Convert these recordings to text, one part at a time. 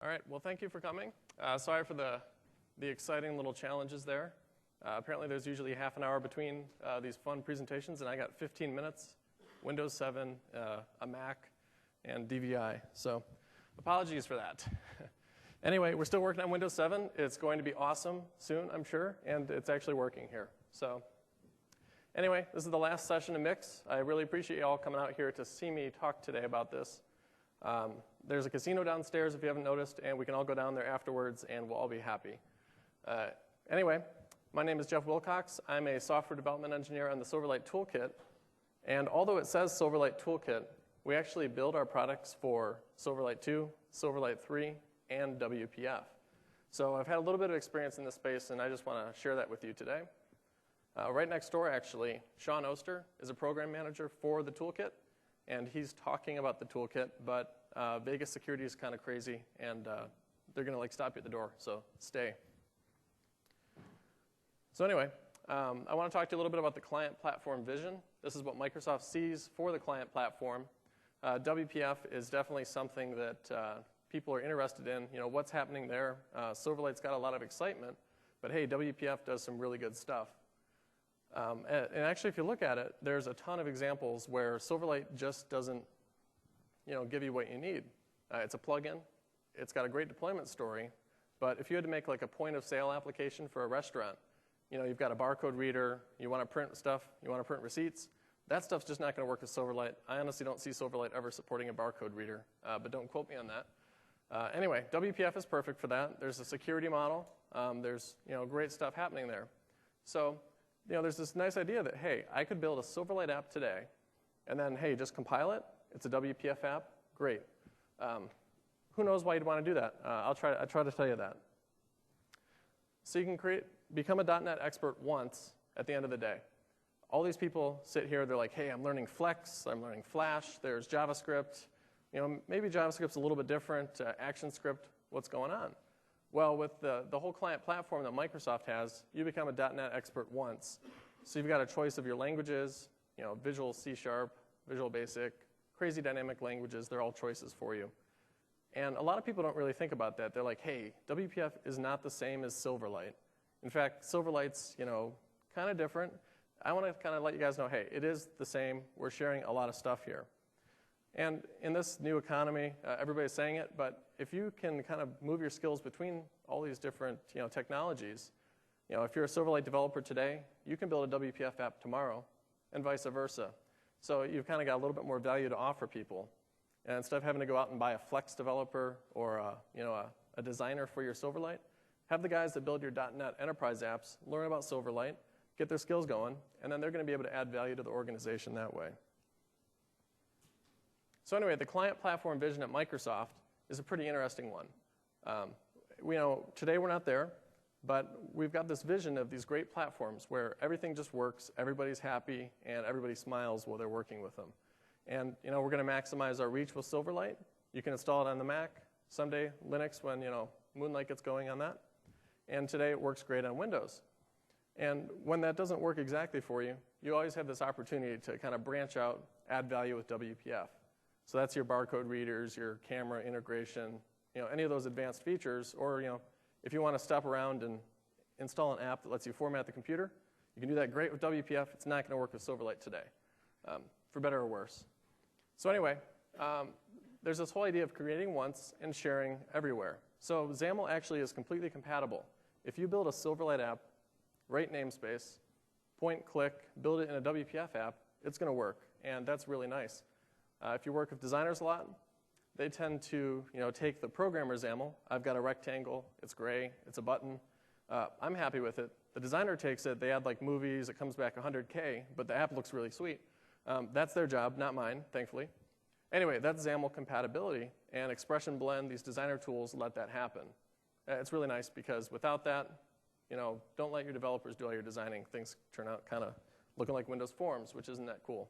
All right, well, thank you for coming. Sorry for the exciting little challenges there. Apparently there's usually half an hour between these fun presentations, and I got 15 minutes, Windows 7, a Mac, and DVI. So apologies for that. Anyway, we're still working on Windows 7. It's going to be awesome soon, I'm sure, and it's actually working here. So anyway, this is the last session of Mix. I really appreciate you all coming out here to see me talk today about this. There's a casino downstairs if you haven't noticed, and we can all go down there afterwards, and we'll all be happy. Anyway, my name is Jeff Wilcox. I'm a software development engineer on the Silverlight Toolkit. And although it says Silverlight Toolkit, we actually build our products for Silverlight 2, Silverlight 3, and WPF. So I've had a little bit of experience in this space, and I just want to share that with you today. Right next door, actually, Sean Oster is a program manager for the toolkit, and he's talking about the toolkit, but Vegas security is kind of crazy, and they're going to stop you at the door, so stay. So anyway, I want to talk to you a little bit about the client platform vision. This is what Microsoft sees for the client platform. WPF is definitely something that people are interested in. You know, what's happening there? Silverlight's got a lot of excitement, but hey, WPF does some really good stuff. And actually, if you look at it, there's a ton of examples where Silverlight just doesn't, give you what you need. It's a plugin. It's got a great deployment story. But if you had to make like a point of sale application for a restaurant, you've got a barcode reader, you want to print stuff, you want to print receipts, that stuff's just not going to work with Silverlight. I honestly don't see Silverlight ever supporting a barcode reader, but don't quote me on that. Anyway, WPF is perfect for that. There's a security model. There's great stuff happening there. So there's this nice idea that, hey, I could build a Silverlight app today, and then, hey, just compile it. It's a WPF app. Great. Who knows why you'd want to do that? I try to tell you that. So you can become a .NET expert once at the end of the day. All these people sit here, they're like, hey, I'm learning Flex, I'm learning Flash, there's JavaScript. Maybe JavaScript's a little bit different, ActionScript, what's going on? Well, with the whole client platform that Microsoft has, you become a .NET expert once. So you've got a choice of your languages, Visual C#, Visual Basic, crazy dynamic languages, they're all choices for you. And a lot of people don't really think about that. They're like, hey, WPF is not the same as Silverlight. In fact, Silverlight's, kind of different. I want to kind of let you guys know, hey, it is the same. We're sharing a lot of stuff here. And in this new economy, everybody's saying it, but if you can kind of move your skills between all these different, technologies, if you're a Silverlight developer today, you can build a WPF app tomorrow, and vice versa. So you've kind of got a little bit more value to offer people. And instead of having to go out and buy a Flex developer or a designer for your Silverlight, have the guys that build your .NET enterprise apps learn about Silverlight, get their skills going, and then they're going to be able to add value to the organization that way. So anyway, the client platform vision at Microsoft is a pretty interesting one. Today we're not there, but we've got this vision of these great platforms where everything just works, everybody's happy, and everybody smiles while they're working with them. And we're going to maximize our reach with Silverlight. You can install it on the Mac. Someday, Linux, when Moonlight gets going on that. And today it works great on Windows. And when that doesn't work exactly for you, you always have this opportunity to kind of branch out, add value with WPF. So that's your barcode readers, your camera integration, any of those advanced features. Or if you want to stop around and install an app that lets you format the computer, you can do that great with WPF. It's not going to work with Silverlight today, for better or worse. So anyway, there's this whole idea of creating once and sharing everywhere. So XAML actually is completely compatible. If you build a Silverlight app, write namespace, point, click, build it in a WPF app, it's going to work. And that's really nice. If you work with designers a lot, they tend to take the programmer's XAML. I've got a rectangle. It's gray. It's a button. I'm happy with it. The designer takes it. They add like movies. It comes back 100K, but the app looks really sweet. That's their job, not mine, thankfully. Anyway, that's XAML compatibility, and Expression Blend, these designer tools, let that happen. It's really nice because without that, don't let your developers do all your designing. Things turn out kind of looking like Windows Forms, which isn't that cool.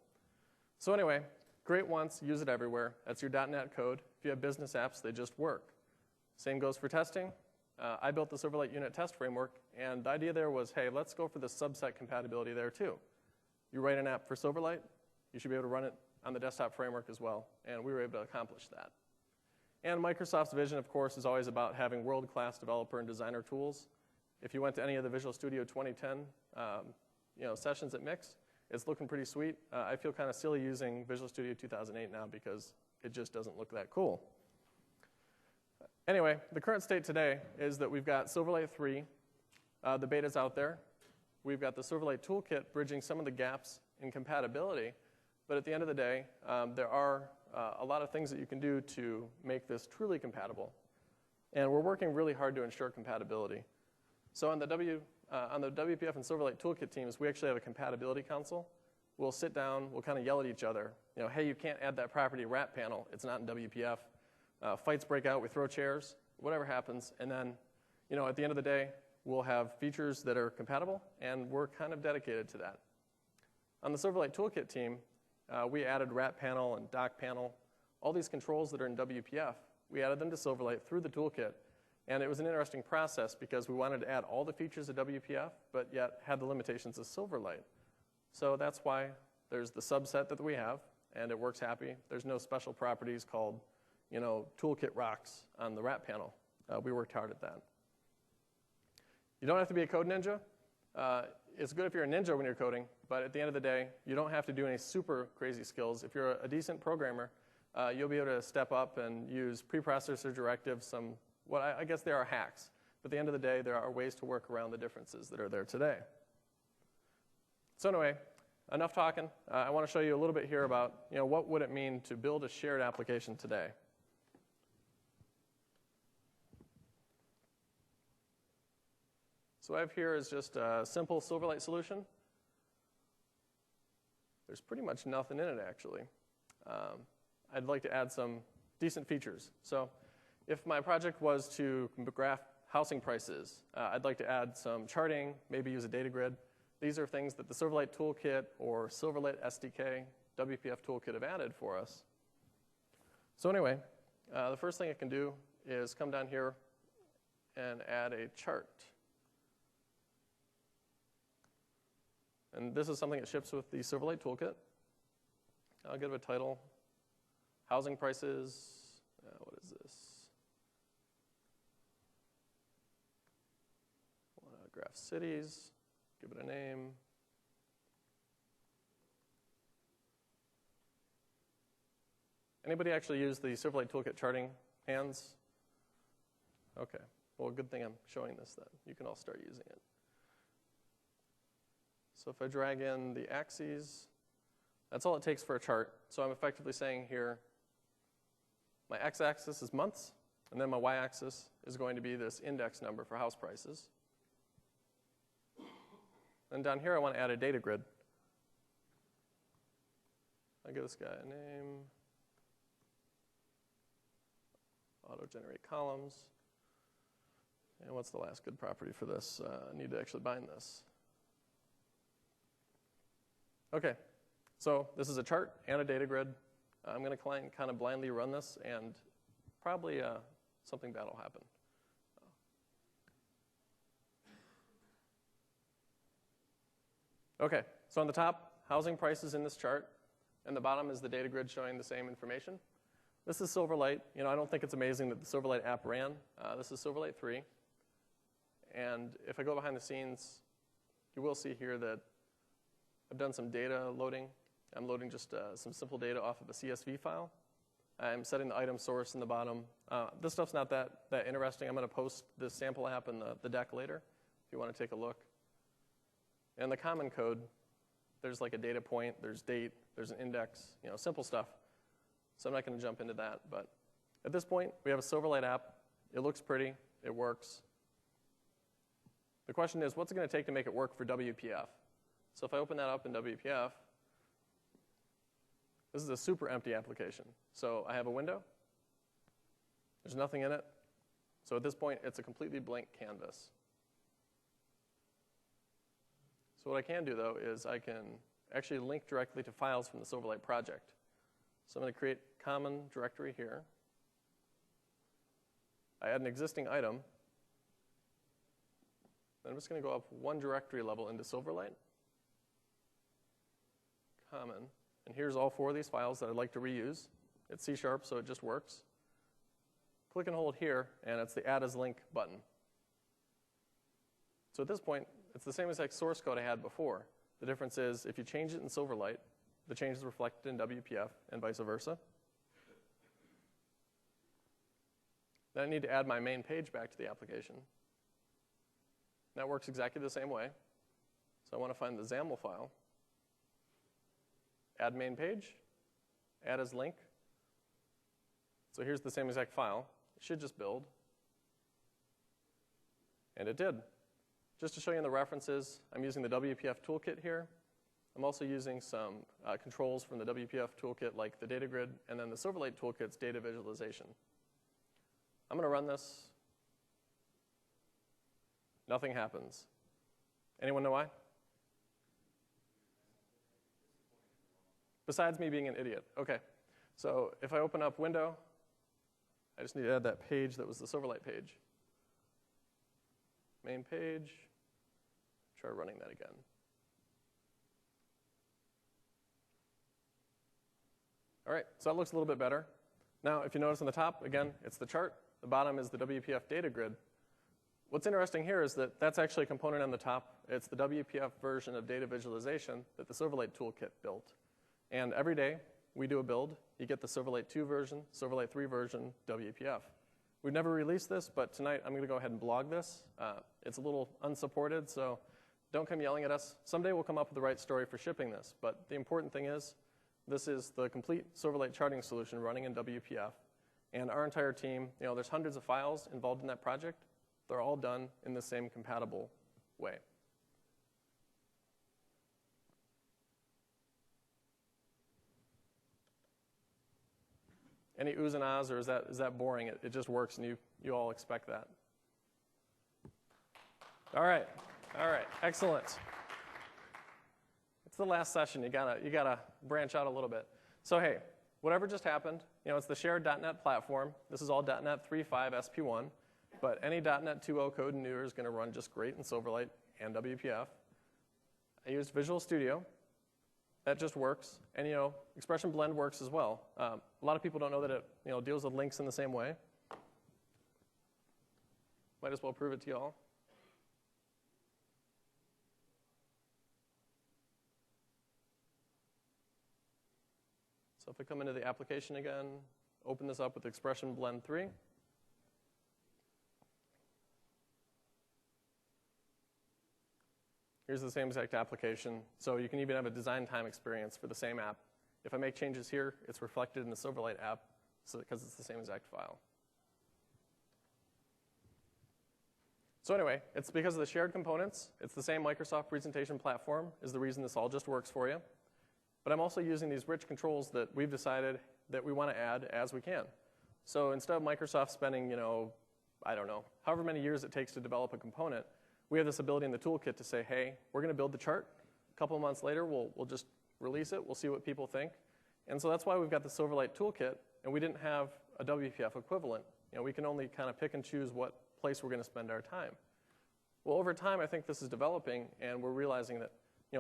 So anyway, great once, use it everywhere. That's your .NET code. If you have business apps, they just work. Same goes for testing. I built the Silverlight unit test framework, and the idea there was, hey, let's go for the subset compatibility there too. You write an app for Silverlight, you should be able to run it on the desktop framework as well, and we were able to accomplish that. And Microsoft's vision, of course, is always about having world-class developer and designer tools. If you went to any of the Visual Studio 2010 sessions at MIX, it's looking pretty sweet. I feel kind of silly using Visual Studio 2008 now because it just doesn't look that cool. Anyway, the current state today is that we've got Silverlight 3. The beta's out there. We've got the Silverlight toolkit bridging some of the gaps in compatibility. But at the end of the day, there are a lot of things that you can do to make this truly compatible. And we're working really hard to ensure compatibility. So on the WPF and Silverlight toolkit teams, we actually have a compatibility council. We'll sit down, we'll kind of yell at each other. Hey, you can't add that property wrap panel. It's not in WPF. Fights break out, we throw chairs, whatever happens. And then, at the end of the day, we'll have features that are compatible, and we're kind of dedicated to that. On the Silverlight toolkit team, we added wrap panel and dock panel. All these controls that are in WPF, we added them to Silverlight through the toolkit. And it was an interesting process because we wanted to add all the features of WPF, but yet had the limitations of Silverlight. So that's why there's the subset that we have, and it works happy. There's no special properties called, toolkit rocks on the wrap panel. We worked hard at that. You don't have to be a code ninja. It's good if you're a ninja when you're coding, but at the end of the day, you don't have to do any super crazy skills. If you're a decent programmer, you'll be able to step up and use preprocessor directives, I guess there are hacks. But at the end of the day, there are ways to work around the differences that are there today. So anyway, enough talking. I want to show you a little bit here about what would it mean to build a shared application today. So what I have here is just a simple Silverlight solution. There's pretty much nothing in it, actually. I'd like to add some decent features. So if my project was to graph housing prices, I'd like to add some charting, maybe use a data grid. These are things that the Silverlight toolkit or Silverlight SDK, WPF toolkit have added for us. So anyway, the first thing I can do is come down here and add a chart. And this is something that ships with the Silverlight toolkit. I'll give it a title, housing prices. What is this? I want to graph cities, give it a name. Anybody actually use the Silverlight toolkit charting hands? Okay, well, good thing I'm showing this then. You can all start using it. So if I drag in the axes, that's all it takes for a chart. So I'm effectively saying here, my x-axis is months, and then my y-axis is going to be this index number for house prices. And down here, I want to add a data grid. I'll give this guy a name. Auto-generate columns. And what's the last good property for this? I need to actually bind this. Okay, so this is a chart and a data grid. I'm going to kind of blindly run this, and probably something bad will happen. Okay, so on the top, housing prices in this chart, and the bottom is the data grid showing the same information. This is Silverlight. I don't think it's amazing that the Silverlight app ran. This is Silverlight 3. And if I go behind the scenes, you will see here that I've done some data loading. I'm loading just some simple data off of a CSV file. I'm setting the item source in the bottom. This stuff's not that interesting. I'm going to post this sample app in the deck later if you want to take a look. And the common code, there's like a data point, there's date, there's an index, simple stuff. So I'm not going to jump into that. But at this point, we have a Silverlight app. It looks pretty. It works. The question is, what's it going to take to make it work for WPF? So if I open that up in WPF, this is a super empty application. So I have a window. There's nothing in it. So at this point, it's a completely blank canvas. So what I can do, though, is I can actually link directly to files from the Silverlight project. So I'm going to create a common directory here. I add an existing item. Then I'm just going to go up one directory level into Silverlight. Common. And here's all 4 of these files that I'd like to reuse. It's C#, so it just works. click and hold here, and it's the Add as Link button. So at this point, it's the same exact source code I had before. The difference is if you change it in Silverlight, the change is reflected in WPF and vice versa. Then I need to add my main page back to the application. That works exactly the same way. So I want to find the XAML file, add main page, add as link. So here's the same exact file. It should just build. And it did. Just to show you in the references, I'm using the WPF toolkit here. I'm also using some controls from the WPF toolkit like the data grid and then the Silverlight toolkit's data visualization. I'm going to run this. Nothing happens. Anyone know why? Besides me being an idiot. OK. So if I open up Window, I just need to add that page that was the Silverlight page. Main page. Try running that again. All right, so that looks a little bit better. Now, if you notice on the top, again, it's the chart. The bottom is the WPF data grid. What's interesting here is that that's actually a component on the top. It's the WPF version of data visualization that the Silverlight toolkit built. And every day, we do a build. You get the Silverlight 2 version, Silverlight 3 version, WPF. We've never released this, but tonight I'm going to go ahead and blog this. It's a little unsupported, so don't come yelling at us. Someday we'll come up with the right story for shipping this. But the important thing is, this is the complete Silverlight charting solution running in WPF. And our entire team, there's hundreds of files involved in that project. They're all done in the same compatible way. Any oohs and ahs, or is that boring? It just works, and you all expect that. All right, excellent. It's the last session. You gotta branch out a little bit. So hey, whatever just happened, it's the shared .NET platform. This is all .NET 3.5 SP1, but any .NET 2.0 code and newer is going to run just great in Silverlight and WPF. I used Visual Studio. That just works, and Expression Blend works as well. A lot of people don't know that it deals with links in the same way. Might as well prove it to y'all. So if I come into the application again, open this up with Expression Blend 3. Here's the same exact application. So you can even have a design time experience for the same app. If I make changes here, it's reflected in the Silverlight app because it's the same exact file. So anyway, it's because of the shared components. It's the same Microsoft presentation platform is the reason this all just works for you. But I'm also using these rich controls that we've decided that we want to add as we can. So instead of Microsoft spending, I don't know, however many years it takes to develop a component, we have this ability in the toolkit to say, hey, we're going to build the chart. A couple of months later, we'll just release it. We'll see what people think. And so that's why we've got the Silverlight toolkit, and we didn't have a WPF equivalent. We can only kind of pick and choose what place we're going to spend our time. Well, over time, I think this is developing, and we're realizing that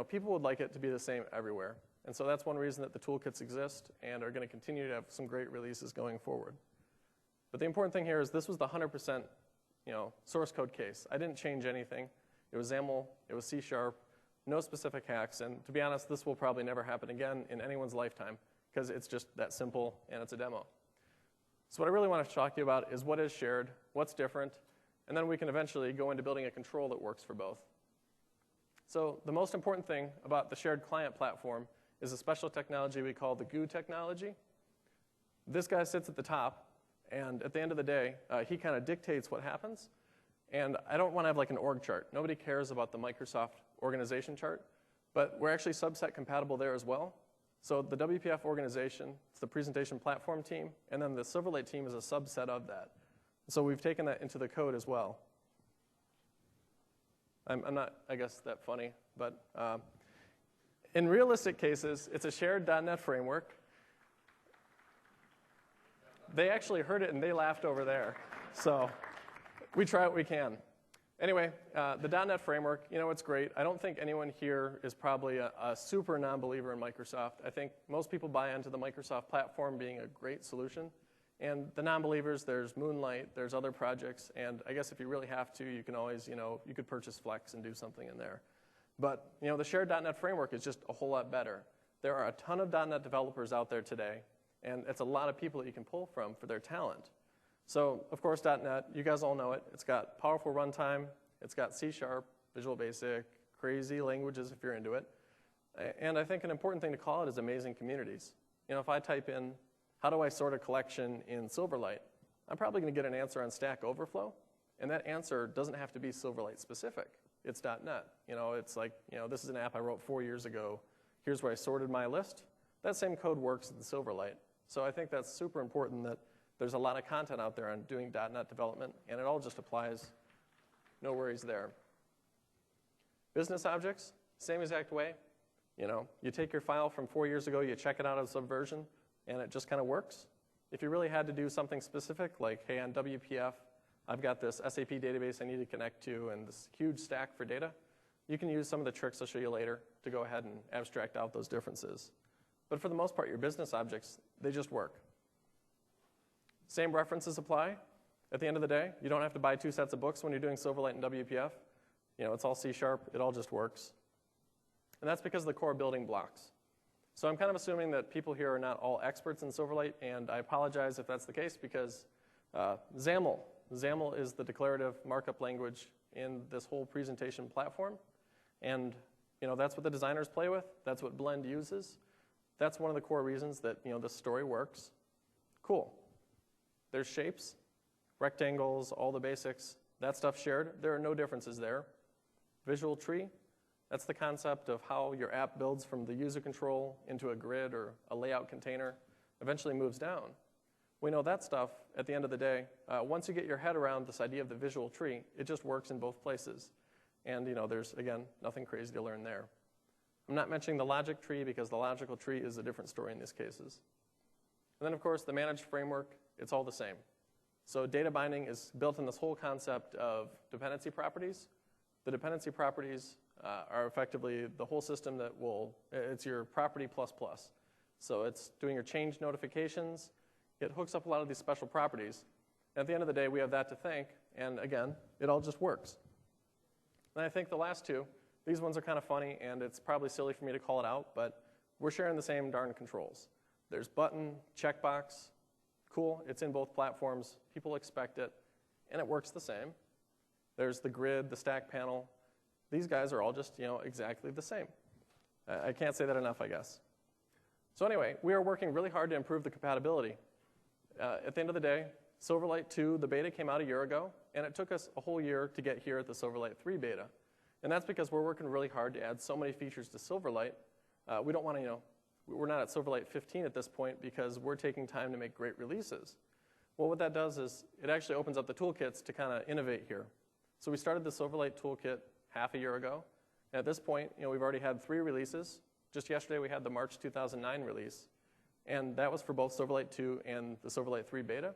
people would like it to be the same everywhere. And so that's one reason that the toolkits exist and are going to continue to have some great releases going forward. But the important thing here is this was the 100% source code case. I didn't change anything. It was XAML. It was C#. No specific hacks. And to be honest, this will probably never happen again in anyone's lifetime because it's just that simple and it's a demo. So what I really want to talk to you about is what is shared, what's different, and then we can eventually go into building a control that works for both. So the most important thing about the shared client platform is a special technology we call the GUI technology. This guy sits at the top, and at the end of the day, he kind of dictates what happens. And I don't want to have like an org chart. Nobody cares about the Microsoft organization chart, but we're actually subset compatible there as well. So the WPF organization, it's the presentation platform team, and then the Silverlight team is a subset of that. So we've taken that into the code as well. I'm not, I guess, that funny, but in realistic cases, it's a shared .NET framework. They actually heard it and they laughed over there. So we try what we can. Anyway, the .NET framework, it's great. I don't think anyone here is probably a super non-believer in Microsoft. I think most people buy into the Microsoft platform being a great solution. And the non-believers, there's Moonlight, there's other projects, and I guess if you really have to, you can always, you could purchase Flex and do something in there. But, the shared .NET framework is just a whole lot better. There are a ton of .NET developers out there today, and it's a lot of people that you can pull from for their talent. So, of course, .NET, you guys all know it. It's got powerful runtime. It's got C#, Visual Basic, crazy languages if you're into it. And I think an important thing to call it is amazing communities. If I type in, how do I sort a collection in Silverlight? I'm probably going to get an answer on Stack Overflow, and that answer doesn't have to be Silverlight specific. It's .NET. It's like, this is an app I wrote 4 years ago. Here's where I sorted my list. That same code works in Silverlight. So I think that's super important that there's a lot of content out there on doing .NET development, and it all just applies. No worries there. Business objects, same exact way. You take your file from 4 years ago, you check it out of Subversion, and it just kind of works. If you really had to do something specific, like, hey, on WPF, I've got this SAP database I need to connect to and this huge stack for data, you can use some of the tricks I'll show you later to go ahead and abstract out those differences. But for the most part, your business objects, they just work. Same references apply. At the end of the day, you don't have to buy 2 sets of books when you're doing Silverlight and WPF. It's all C#, it all just works. And that's because of the core building blocks. So I'm kind of assuming that people here are not all experts in Silverlight, and I apologize if that's the case because XAML is the declarative markup language in this whole presentation platform. And that's what the designers play with. That's what Blend uses. That's one of the core reasons that this story works. Cool. There's shapes, rectangles, all the basics. That stuff shared. There are no differences there. Visual tree. That's the concept of how your app builds from the user control into a grid or a layout container, eventually moves down. We know that stuff, at the end of the day, once you get your head around this idea of the visual tree, it just works in both places. And there's, again, nothing crazy to learn there. I'm not mentioning the logic tree because the logical tree is a different story in these cases. And then, of course, the managed framework, it's all the same. So data binding is built in this whole concept of dependency properties. The dependency properties are effectively the whole system that it's your property plus plus. So it's doing your change notifications. It hooks up a lot of these special properties. At the end of the day, we have that to thank. And again, it all just works. And I think the last two, these ones are kind of funny, and it's probably silly for me to call it out, but we're sharing the same darn controls. There's button, checkbox. Cool, it's in both platforms. People expect it, and it works the same. There's the grid, the stack panel. These guys are all just, exactly the same. I can't say that enough, I guess. So anyway, we are working really hard to improve the compatibility. At the end of the day, Silverlight 2, the beta came out a year ago, and it took us a whole year to get here at the Silverlight 3 beta. And that's because we're working really hard to add so many features to Silverlight. We don't want to, we're not at Silverlight 15 at this point because we're taking time to make great releases. Well, what that does is it actually opens up the toolkits to kind of innovate here. So we started the Silverlight toolkit half a year ago. And at this point, we've already had 3 releases. Just yesterday, we had the March 2009 release. And that was for both Silverlight 2 and the Silverlight 3 beta.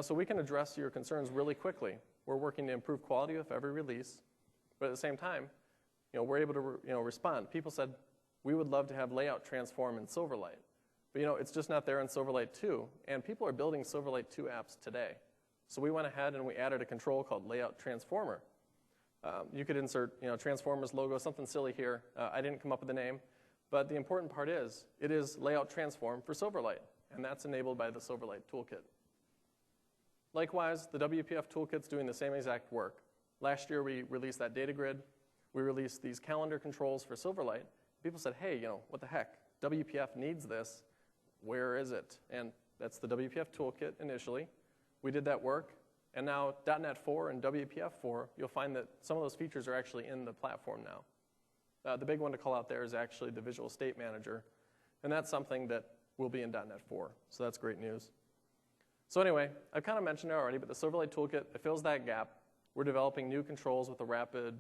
So we can address your concerns really quickly. We're working to improve quality with every release. But at the same time, we're able to respond. People said, we would love to have layout transform in Silverlight. But it's just not there in Silverlight 2. And people are building Silverlight 2 apps today. So we went ahead and we added a control called layout transformer. You could insert transformers logo, something silly here. I didn't come up with the name. But the important part is, it is layout transform for Silverlight. And that's enabled by the Silverlight toolkit. Likewise, the WPF toolkit's doing the same exact work. Last year, we released that data grid. We released these calendar controls for Silverlight. People said, hey, what the heck? WPF needs this. Where is it? And that's the WPF toolkit initially. We did that work. And now .NET 4 and WPF 4, you'll find that some of those features are actually in the platform now. The big one to call out there is actually the Visual State Manager. And that's something that will be in .NET 4. So that's great news. So anyway, I've kind of mentioned it already, but the Silverlight toolkit, it fills that gap. We're developing new controls with a rapid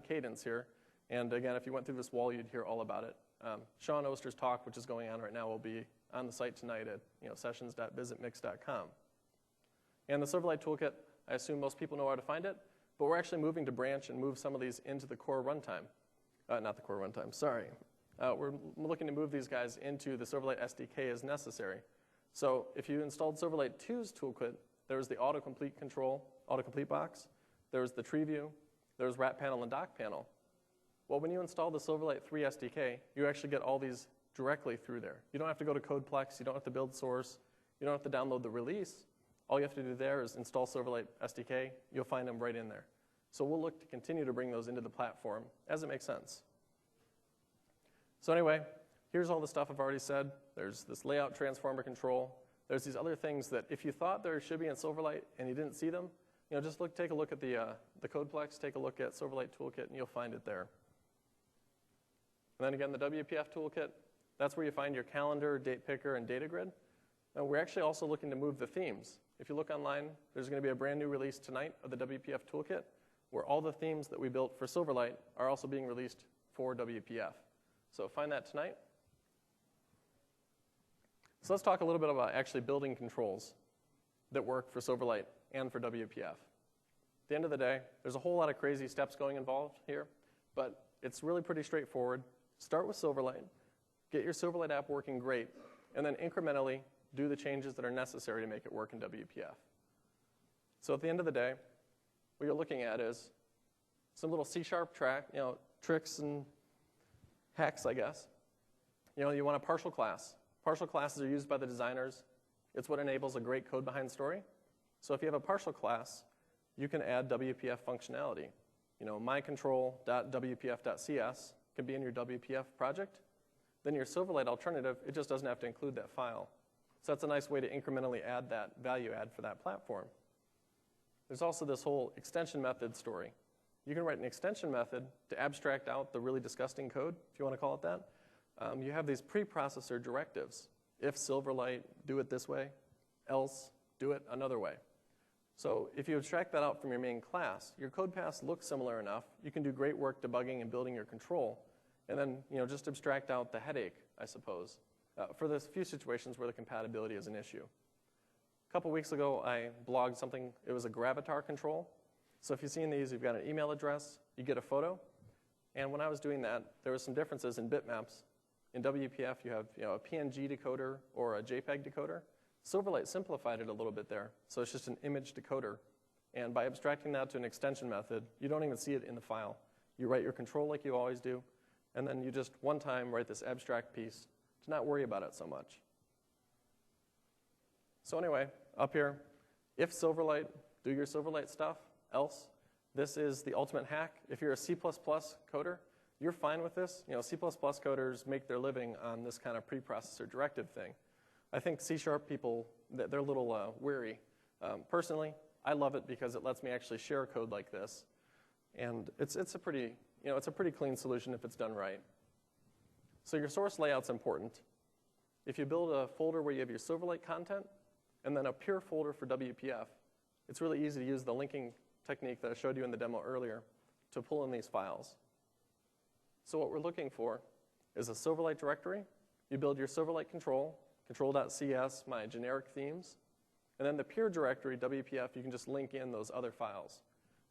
cadence here. And again, if you went through this wall, you'd hear all about it. Sean Oster's talk, which is going on right now, will be on the site tonight at sessions.visitmix.com. And the Silverlight toolkit, I assume most people know how to find it, but we're actually moving to branch and move some of these into the core runtime. Not the core runtime, sorry. We're looking to move these guys into the Silverlight SDK as necessary. So if you installed Silverlight 2's toolkit, there was the autocomplete control, autocomplete box, there was the tree view, there was wrap panel and dock panel. Well, when you install the Silverlight 3 SDK, you actually get all these directly through there. You don't have to go to Codeplex, you don't have to build source, you don't have to download the release. All you have to do there is install Silverlight SDK, you'll find them right in there. So we'll look to continue to bring those into the platform as it makes sense. So anyway, here's all the stuff I've already said. There's this layout transformer control. There's these other things that if you thought there should be in Silverlight and you didn't see them, just take a look at the Codeplex, take a look at Silverlight Toolkit, and you'll find it there. And then again, the WPF Toolkit, that's where you find your calendar, date picker, and data grid. Now, we're actually also looking to move the themes. If you look online, there's going to be a brand new release tonight of the WPF Toolkit, where all the themes that we built for Silverlight are also being released for WPF. So find that tonight. So let's talk a little bit about actually building controls that work for Silverlight and for WPF. At the end of the day, there's a whole lot of crazy steps going involved here, but it's really pretty straightforward. Start with Silverlight, get your Silverlight app working great, and then incrementally do the changes that are necessary to make it work in WPF. So at the end of the day, what you're looking at is some little C# tricks and hacks, I guess. You want a partial class. Partial classes are used by the designers. It's what enables a great code behind story. So if you have a partial class, you can add WPF functionality. mycontrol.wpf.cs can be in your WPF project. Then your Silverlight alternative, it just doesn't have to include that file. So that's a nice way to incrementally add that value add for that platform. There's also this whole extension method story. You can write an extension method to abstract out the really disgusting code, if you want to call it that. You have these preprocessor directives. If Silverlight, do it this way. Else, do it another way. So if you abstract that out from your main class, your code paths look similar enough. You can do great work debugging and building your control. And then just abstract out the headache, I suppose, for the few situations where the compatibility is an issue. A couple weeks ago, I blogged something. It was a Gravatar control. So if you've seen these, you've got an email address, you get a photo. And when I was doing that, there were some differences in bitmaps. In WPF, you have a PNG decoder or a JPEG decoder. Silverlight simplified it a little bit there. So it's just an image decoder. And by abstracting that to an extension method, you don't even see it in the file. You write your control like you always do, and then you just one time write this abstract piece to not worry about it so much. So anyway, up here, if Silverlight, do your Silverlight stuff. Else, this is the ultimate hack. If you're a C++ coder, you're fine with this. C++ coders make their living on this kind of preprocessor directive thing. I think C# people, they're a little weary. Personally, I love it because it lets me actually share code like this. And it's a pretty clean solution if it's done right. So your source layout's important. If you build a folder where you have your Silverlight content and then a pure folder for WPF, it's really easy to use the linking technique that I showed you in the demo earlier to pull in these files. So what we're looking for is a Silverlight directory. You build your Silverlight control, control.cs, my generic themes. And then the pure directory, WPF, you can just link in those other files.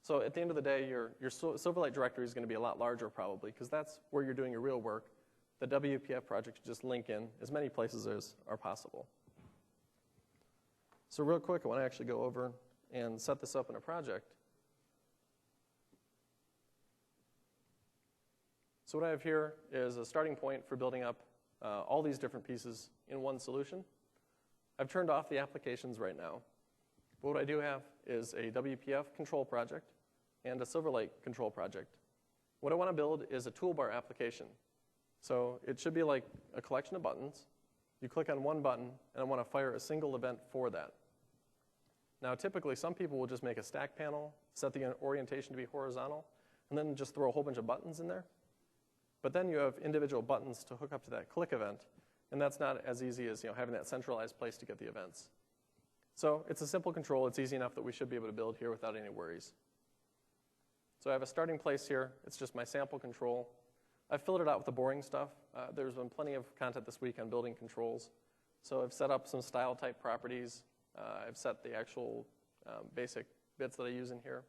So at the end of the day, your Silverlight directory is going to be a lot larger probably, because that's where you're doing your real work. The WPF project should just link in as many places as are possible. So real quick, I want to actually go over and set this up in a project. So what I have here is a starting point for building up all these different pieces in one solution. I've turned off the applications right now. But what I do have is a WPF control project and a Silverlight control project. What I want to build is a toolbar application. So it should be like a collection of buttons. You click on one button, and I want to fire a single event for that. Now, typically, some people will just make a stack panel, set the orientation to be horizontal, and then just throw a whole bunch of buttons in there. But then you have individual buttons to hook up to that click event, and that's not as easy as having that centralized place to get the events. So it's a simple control. It's easy enough that we should be able to build here without any worries. So I have a starting place here. It's just my sample control. I've filled it out with the boring stuff. There's been plenty of content this week on building controls. So I've set up some style type properties. I've set the actual basic bits that I use in here.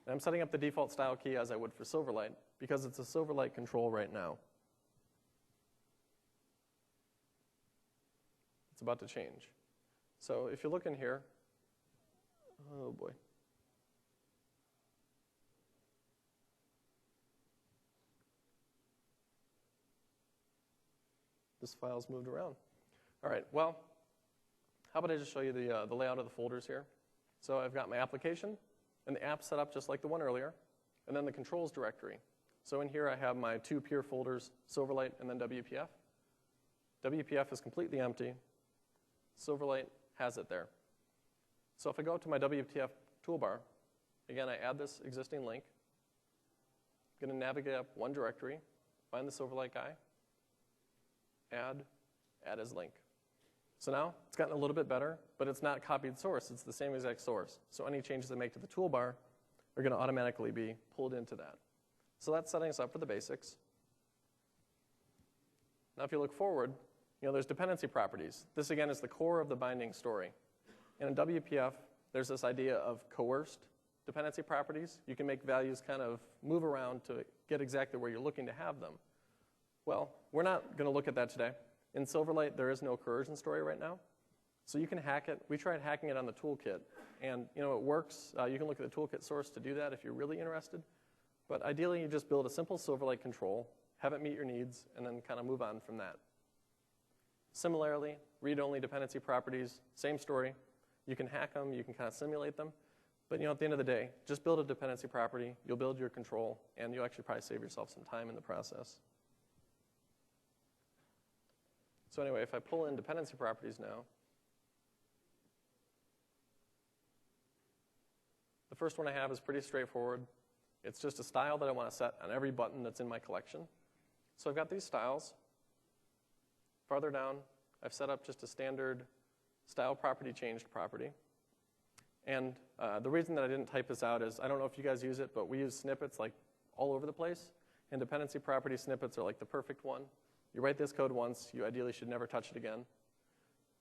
And I'm setting up the default style key as I would for Silverlight, because it's a Silverlight control right now. It's about to change. So if you look in here, oh boy. This file's moved around. All right, well, how about I just show you the layout of the folders here. So I've got my application, and the app set up just like the one earlier, and then the controls directory. So in here I have my 2 peer folders, Silverlight and then WPF. WPF is completely empty. Silverlight has it there. So if I go to my WPF toolbar, again, I add this existing link. I'm going to navigate up one directory, find the Silverlight guy, add as link. So now it's gotten a little bit better, but it's not copied source. It's the same exact source. So any changes I make to the toolbar are going to automatically be pulled into that. So that's setting us up for the basics. Now if you look forward, there's dependency properties. This, again, is the core of the binding story. And in WPF, there's this idea of coerced dependency properties. You can make values kind of move around to get exactly where you're looking to have them. Well, we're not going to look at that today. In Silverlight, there is no coercion story right now. So you can hack it. We tried hacking it on the toolkit. And it works. You can look at the toolkit source to do that if you're really interested. But ideally, you just build a simple Silverlight control, have it meet your needs, and then kind of move on from that. Similarly, read-only dependency properties, same story. You can hack them, you can kind of simulate them. But at the end of the day, just build a dependency property, you'll build your control, and you'll actually probably save yourself some time in the process. So anyway, if I pull in dependency properties now, the first one I have is pretty straightforward. It's just a style that I want to set on every button that's in my collection. So I've got these styles. Farther down, I've set up just a standard style property changed property. And the reason that I didn't type this out is, I don't know if you guys use it, but we use snippets like all over the place. And dependency property snippets are like the perfect one. You write this code once, you ideally should never touch it again.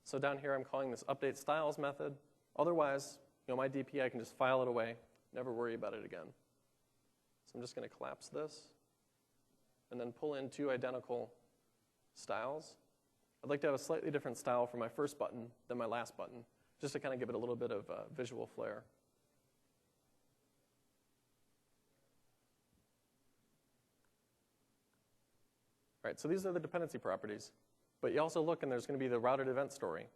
So down here, I'm calling this update styles method. Otherwise, my DP, I can just file it away, never worry about it again. So I'm just going to collapse this and then pull in 2 identical styles. I'd like to have a slightly different style for my first button than my last button, just to kind of give it a little bit of visual flair. All right, so these are the dependency properties. But you also look, and there's going to be the routed event story.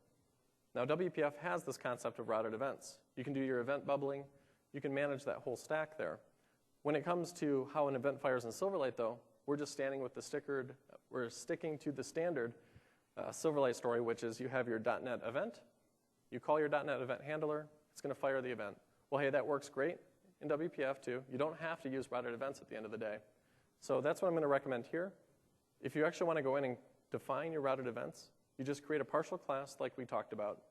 Now, WPF has this concept of routed events. You can do your event bubbling. You can manage that whole stack there. When it comes to how an event fires in Silverlight, though, we're just standing with we're sticking to the standard Silverlight story, which is you have your .NET event. You call your .NET event handler. It's going to fire the event. Well, hey, that works great in WPF, too. You don't have to use routed events at the end of the day. So that's what I'm going to recommend here. If you actually want to go in and define your routed events, you just create a partial class like we talked about,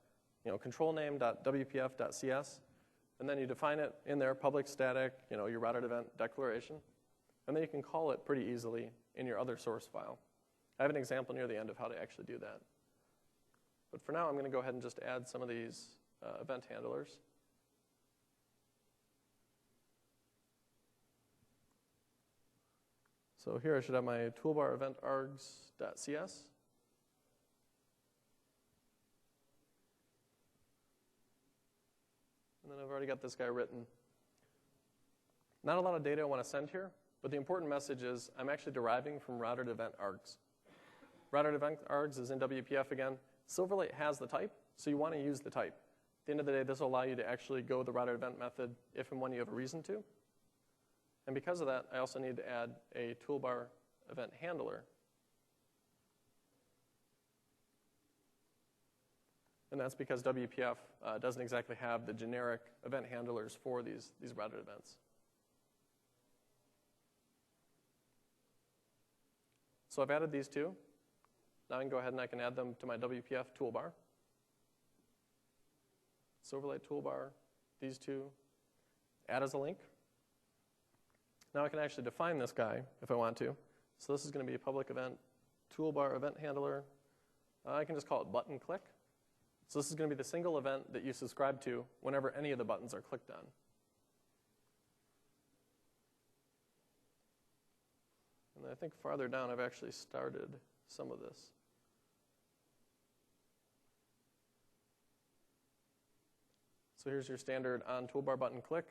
control name.wpf.cs, and then you define it in there, public static, your routed event declaration, and then you can call it pretty easily in your other source file. I have an example near the end of how to actually do that. But for now, I'm going to go ahead and just add some of these event handlers. So here I should have my toolbar event args.cs. And then I've already got this guy written. Not a lot of data I want to send here, but the important message is I'm actually deriving from routed event args. Routed event args is in WPF again. Silverlight has the type, so you want to use the type. At the end of the day, this will allow you to actually go the routed event method if and when you have a reason to. And because of that, I also need to add a toolbar event handler. And that's because WPF doesn't exactly have the generic event handlers for these routed events. So I've added these 2. Now I can go ahead and I can add them to my WPF toolbar. Silverlight toolbar, these 2, add as a link. Now I can actually define this guy if I want to. So this is going to be a public event toolbar event handler. I can just call it button click. So this is going to be the single event that you subscribe to whenever any of the buttons are clicked on. And I think farther down I've actually started some of this. So here's your standard on toolbar button click.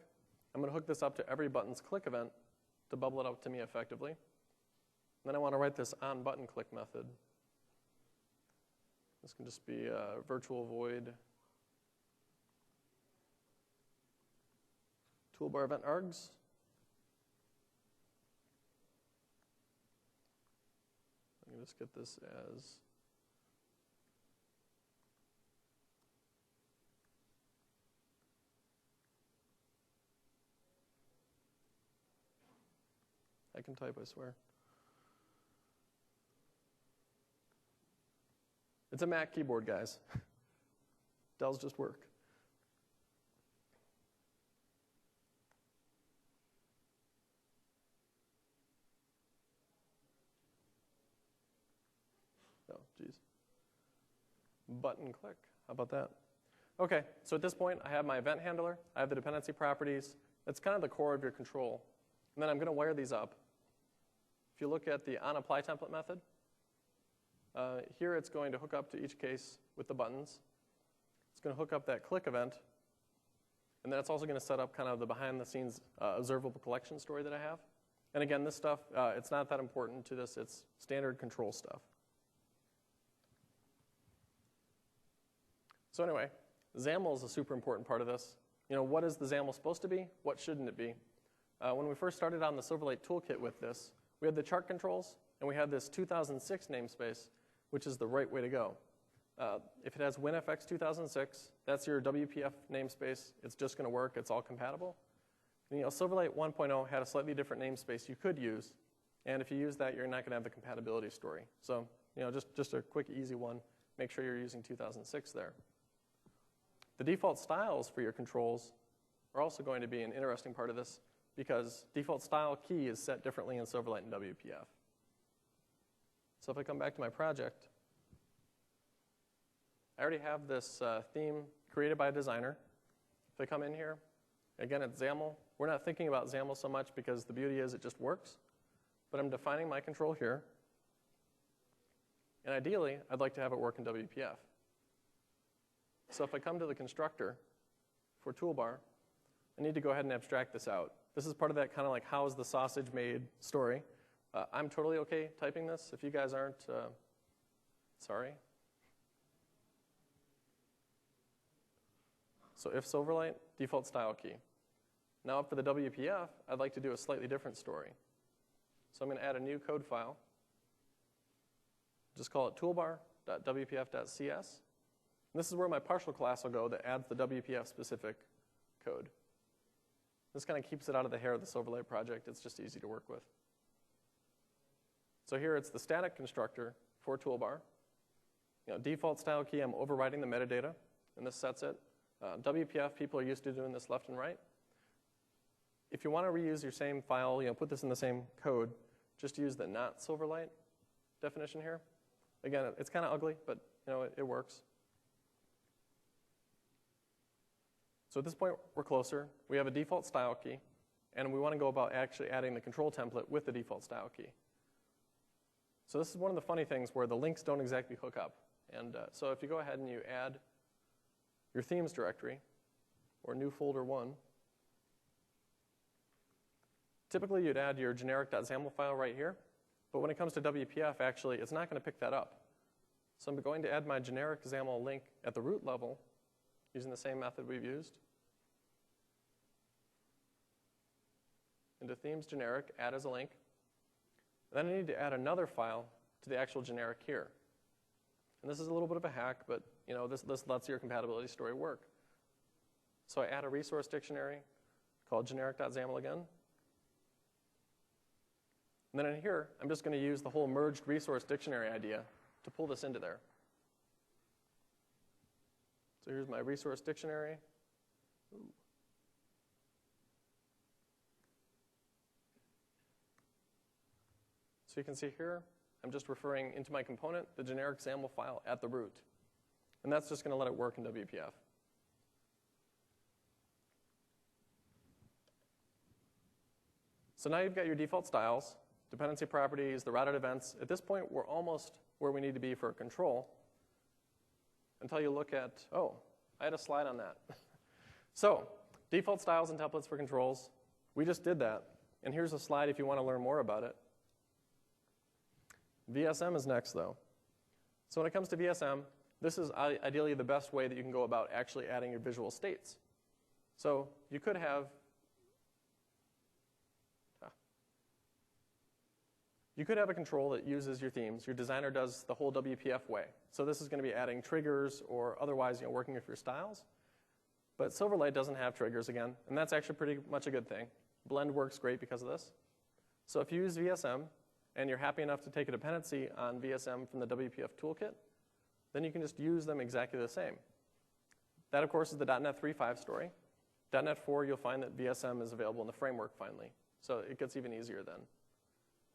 I'm going to hook this up to every button's click event to bubble it up to me effectively. And then I want to write this on button click method. This can just be a virtual void toolbar event args. Let me just get this as I can type, I swear. It's a Mac keyboard, guys. Dells just work. Oh, geez. Button click. How about that? Okay, so at this point, I have my event handler. I have the dependency properties. That's kind of the core of your control. And then I'm going to wire these up. If you look at the onApplyTemplate method, here it's going to hook up to each case with the buttons. It's going to hook up that click event. And then it's also going to set up kind of the behind-the-scenes observable collection story that I have. And again, this stuff, it's not that important to this. It's standard control stuff. So anyway, XAML is a super important part of this. You know, what is the XAML supposed to be? What shouldn't it be? When we first started on the Silverlight toolkit with this, we had the chart controls, and we had this 2006 namespace, which is the right way to go. If it has WinFX 2006, that's your WPF namespace. It's just going to work. It's all compatible. And, you know, Silverlight 1.0 had a slightly different namespace you could use, and if you use that, you're not going to have the compatibility story. So, you know, just a quick, easy one. Make sure you're using 2006 there. The default styles for your controls are also going to be an interesting part of this, because default style key is set differently in Silverlight and WPF. So if I come back to my project, I already have this theme created by a designer. If I come in here, again, it's XAML. We're not thinking about XAML so much because the beauty is it just works. But I'm defining my control here. And ideally, I'd like to have it work in WPF. So if I come to the constructor for toolbar, I need to go ahead and abstract this out. This is part of that kind of like how is the sausage made story. I'm totally okay typing this. If you guys aren't, sorry. So if Silverlight, default style key. Now for the WPF, I'd like to do a slightly different story. So I'm going to add a new code file. Just call it toolbar.wpf.cs. And this is where my partial class will go that adds the WPF specific code. This kind of keeps it out of the hair of the Silverlight project. It's just easy to work with. So here it's the static constructor for toolbar. You know, default style key, I'm overriding the metadata, and this sets it. WPF, people are used to doing this left and right. If you want to reuse your same file, you know, put this in the same code, just use the not Silverlight definition here. Again, it's kind of ugly, but you know, it works. So at this point, we're closer. We have a default style key, and we want to go about actually adding the control template with the default style key. So this is one of the funny things where the links don't exactly hook up. And so if you go ahead and you add your themes directory, or new folder 1, typically you'd add your generic.xaml file right here. But when it comes to WPF, actually, it's not going to pick that up. So I'm going to add my generic XAML link at the root level using the same method we've used. Into themes generic, add as a link. And then I need to add another file to the actual generic here. And this is a little bit of a hack, but you know, this lets your compatibility story work. So I add a resource dictionary called generic.xaml again. And then in here, I'm just going to use the whole merged resource dictionary idea to pull this into there. So here's my resource dictionary. Ooh. So you can see here, I'm just referring into my component, the generic XAML file at the root. And that's just going to let it work in WPF. So now you've got your default styles, dependency properties, the routed events. At this point, we're almost where we need to be for control until you look at, oh, I had a slide on that. So default styles and templates for controls. We just did that. And here's a slide if you want to learn more about it. VSM is next, though. So when it comes to VSM, this is ideally the best way that you can go about actually adding your visual states. So you could have a control that uses your themes. Your designer does the whole WPF way. So this is going to be adding triggers or otherwise working with your styles. But Silverlight doesn't have triggers again, and that's actually pretty much a good thing. Blend works great because of this. So if you use VSM and you're happy enough to take a dependency on VSM from the WPF toolkit, then you can just use them exactly the same. That, of course, is the .NET 3.5 story. .NET 4, you'll find that VSM is available in the framework finally. So it gets even easier then.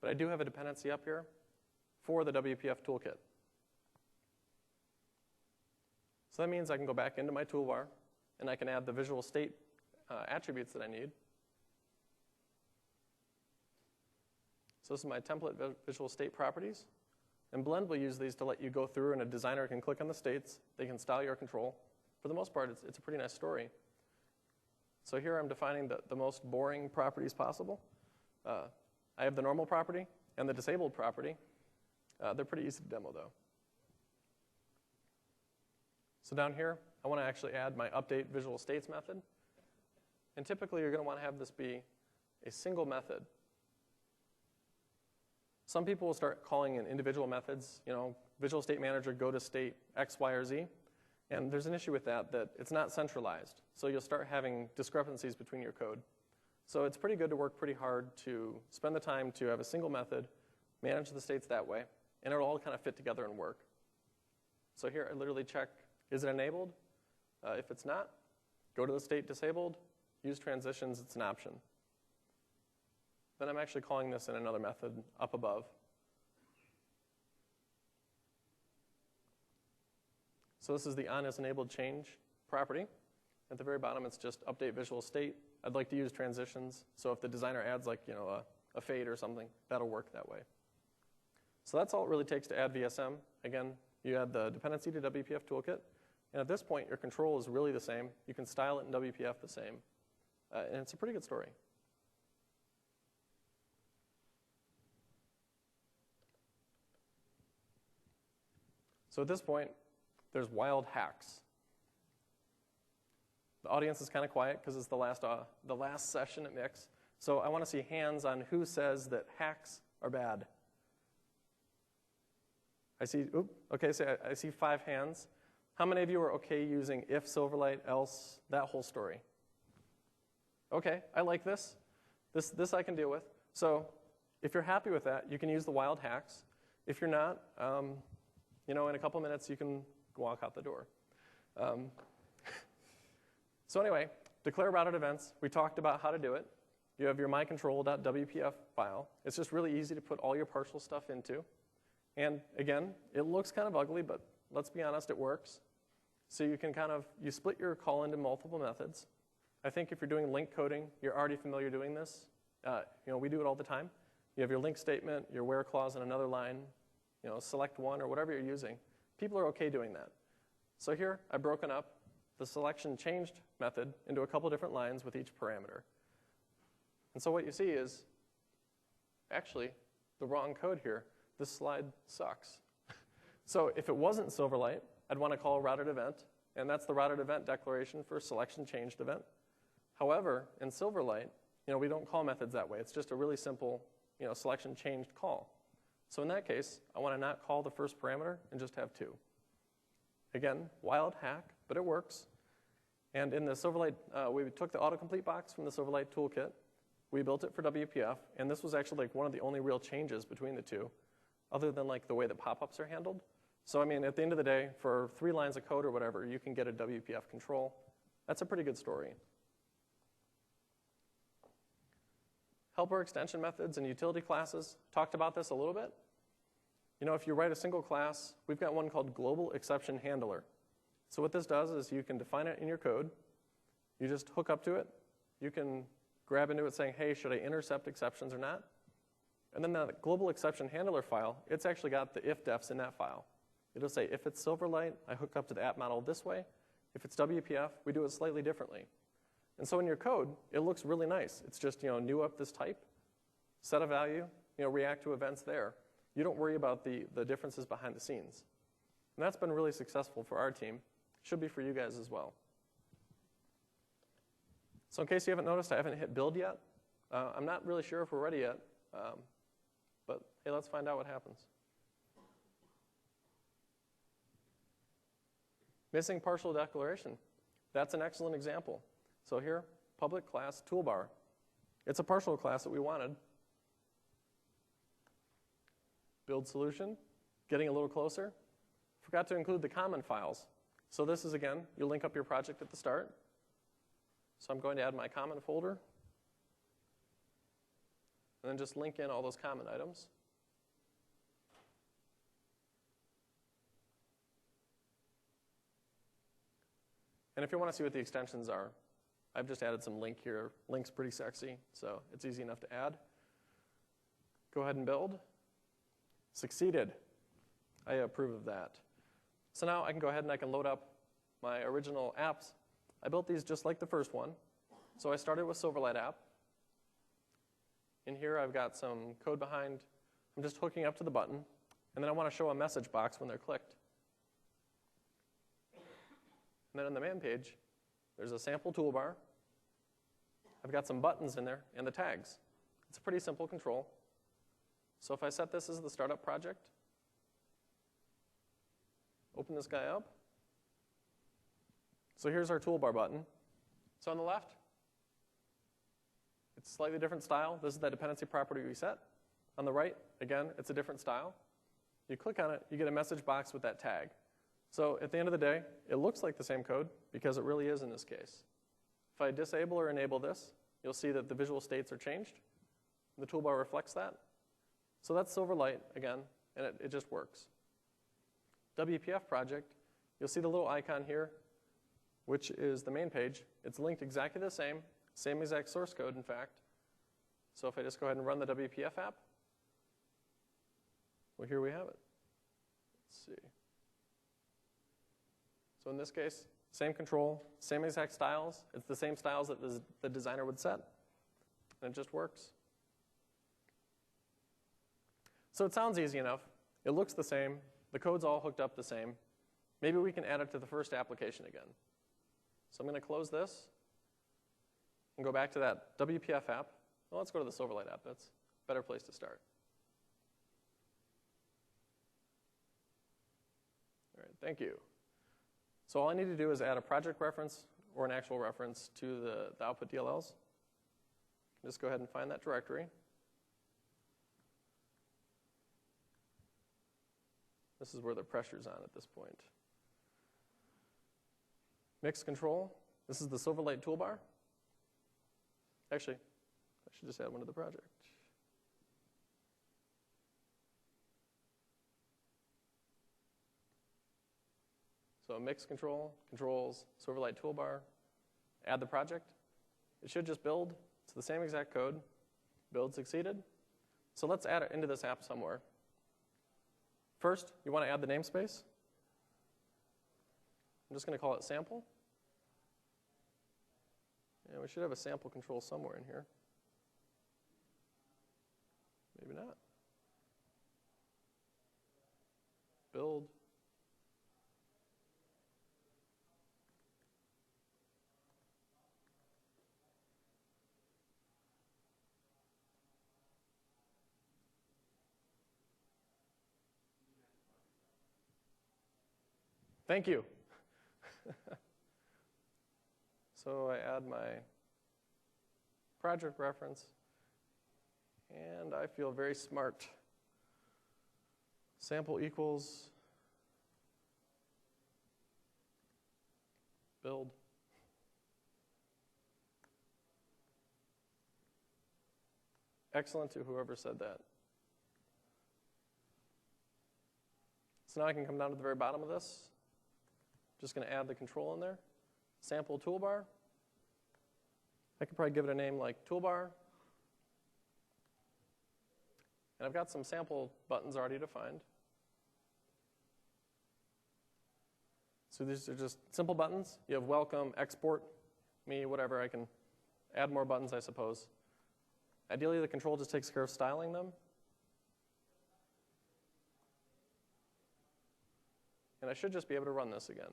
But I do have a dependency up here for the WPF toolkit. So that means I can go back into my toolbar, and I can add the visual state attributes that I need. So this is my template visual state properties. And Blend will use these to let you go through, and a designer can click on the states. They can style your control. For the most part, it's a pretty nice story. So here I'm defining the most boring properties possible. I have the normal property and the disabled property. They're pretty easy to demo, though. So down here, I want to actually add my update visual states method. And typically, you're going to want to have this be a single method. Some people will start calling in individual methods, visual state manager, go to state X, Y, or Z. And there's an issue with that it's not centralized. So you'll start having discrepancies between your code. So it's pretty good to work pretty hard to spend the time to have a single method, manage the states that way, and it'll all kind of fit together and work. So here I literally check, is it enabled? If it's not, go to the state disabled, use transitions, it's an option. Then I'm actually calling this in another method up above. So this is the onIsEnabled change property. At the very bottom, it's just update visual state. I'd like to use transitions. So if the designer adds like a fade or something, that'll work that way. So that's all it really takes to add VSM. Again, you add the dependency to WPF toolkit. And at this point, your control is really the same. You can style it in WPF the same. And it's a pretty good story. So at this point, there's wild hacks. The audience is kind of quiet because it's the last session at MIX. So I want to see hands on who says that hacks are bad. I see 5 hands. How many of you are okay using if Silverlight, else, that whole story? Okay, I like this. This I can deal with. So if you're happy with that, you can use the wild hacks. If you're not, in a couple minutes, you can walk out the door. So anyway, declare routed events. We talked about how to do it. You have your mycontrol.wpf file. It's just really easy to put all your partial stuff into. And again, it looks kind of ugly, but let's be honest, it works. So you can you split your call into multiple methods. I think if you're doing link coding, you're already familiar doing this. We do it all the time. You have your link statement, your where clause in another line, select one or whatever you're using. People are okay doing that. So here, I've broken up the selection changed method into a couple different lines with each parameter. And so what you see is actually the wrong code here. This slide sucks. So if it wasn't Silverlight, I'd want to call a routed event, and that's the routed event declaration for selection changed event. However, in Silverlight, we don't call methods that way. It's just a really simple, selection changed call. So in that case, I want to not call the first parameter and just have 2. Again, wild hack, but it works. And in the Silverlight, we took the autocomplete box from the Silverlight toolkit. We built it for WPF, and this was actually one of the only real changes between the two, other than the way that pop-ups are handled. So at the end of the day, for 3 lines of code or whatever, you can get a WPF control. That's a pretty good story. Helper extension methods and utility classes. Talked about this a little bit. If you write a single class, we've got one called Global Exception Handler. So what this does is you can define it in your code. You just hook up to it. You can grab into it saying, hey, should I intercept exceptions or not? And then the Global Exception Handler file, it's actually got the if-defs in that file. It'll say, if it's Silverlight, I hook up to the app model this way. If it's WPF, we do it slightly differently. And so in your code, it looks really nice. It's just, new up this type, set a value, react to events there. You don't worry about the differences behind the scenes. And that's been really successful for our team. Should be for you guys as well. So in case you haven't noticed, I haven't hit build yet. I'm not really sure if we're ready yet. But hey, let's find out what happens. Missing partial declaration. That's an excellent example. So here, public class toolbar. It's a partial class that we wanted. Build solution, getting a little closer. Forgot to include the common files. So this is, again, you link up your project at the start. So I'm going to add my common folder. And then just link in all those common items. And if you want to see what the extensions are, I've just added some link here. Link's pretty sexy, so it's easy enough to add. Go ahead and build. Succeeded. I approve of that. So now I can go ahead and I can load up my original apps. I built these just like the first one. So I started with Silverlight app. In here I've got some code behind. I'm just hooking up to the button. And then I want to show a message box when they're clicked. And then on the man page, there's a sample toolbar. I've got some buttons in there and the tags. It's a pretty simple control. So if I set this as the startup project, open this guy up. So here's our toolbar button. So on the left, it's a slightly different style. This is that dependency property we set. On the right, again, it's a different style. You click on it, you get a message box with that tag. So at the end of the day, it looks like the same code because it really is in this case. If I disable or enable this, you'll see that the visual states are changed. The toolbar reflects that. So that's Silverlight again, and it just works. WPF project, you'll see the little icon here, which is the main page. It's linked exactly the same exact source code, in fact. So if I just go ahead and run the WPF app, well, here we have it. Let's see. So in this case, same control, same exact styles. It's the same styles that the designer would set, and it just works. So it sounds easy enough. It looks the same. The code's all hooked up the same. Maybe we can add it to the first application again. So I'm going to close this and go back to that WPF app. Well, let's go to the Silverlight app. That's a better place to start. All right, thank you. So all I need to do is add a project reference or an actual reference to the output DLLs. Just go ahead and find that directory. This is where the pressure's on at this point. Mix control. This is the Silverlight toolbar. Actually, I should just add one to the project. So mix control, controls, Silverlight toolbar, add the project. It should just build. It's the same exact code. Build succeeded. So let's add it into this app somewhere. First, you want to add the namespace. I'm just going to call it sample. And we should have a sample control somewhere in here. Maybe not. Build. Thank you. So I add my project reference, and I feel very smart. Sample equals build. Excellent to whoever said that. So now I can come down to the very bottom of this. Just going to add the control in there. Sample toolbar. I could probably give it a name like toolbar. And I've got some sample buttons already defined. So these are just simple buttons. You have welcome, export, me, whatever. I can add more buttons, I suppose. Ideally, the control just takes care of styling them. And I should just be able to run this again.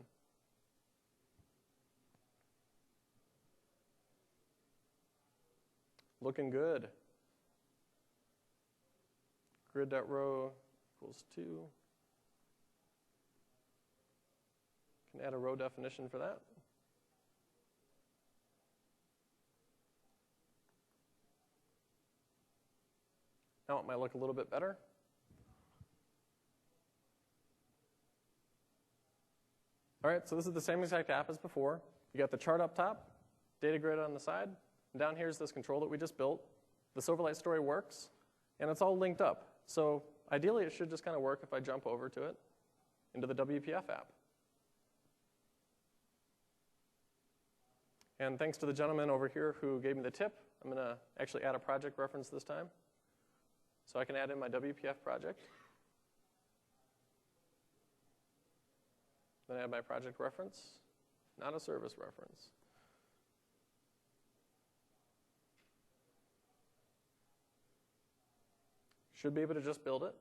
Looking good. Grid.row equals 2. Can add a row definition for that. Now it might look a little bit better. All right, so this is the same exact app as before. You got the chart up top, data grid on the side, and down here's this control that we just built. The Silverlight story works, and it's all linked up. So ideally, it should just kind of work if I jump over to it into the WPF app. And thanks to the gentleman over here who gave me the tip, I'm going to actually add a project reference this time. So I can add in my WPF project. Then add my project reference, not a service reference. Should be able to just build it.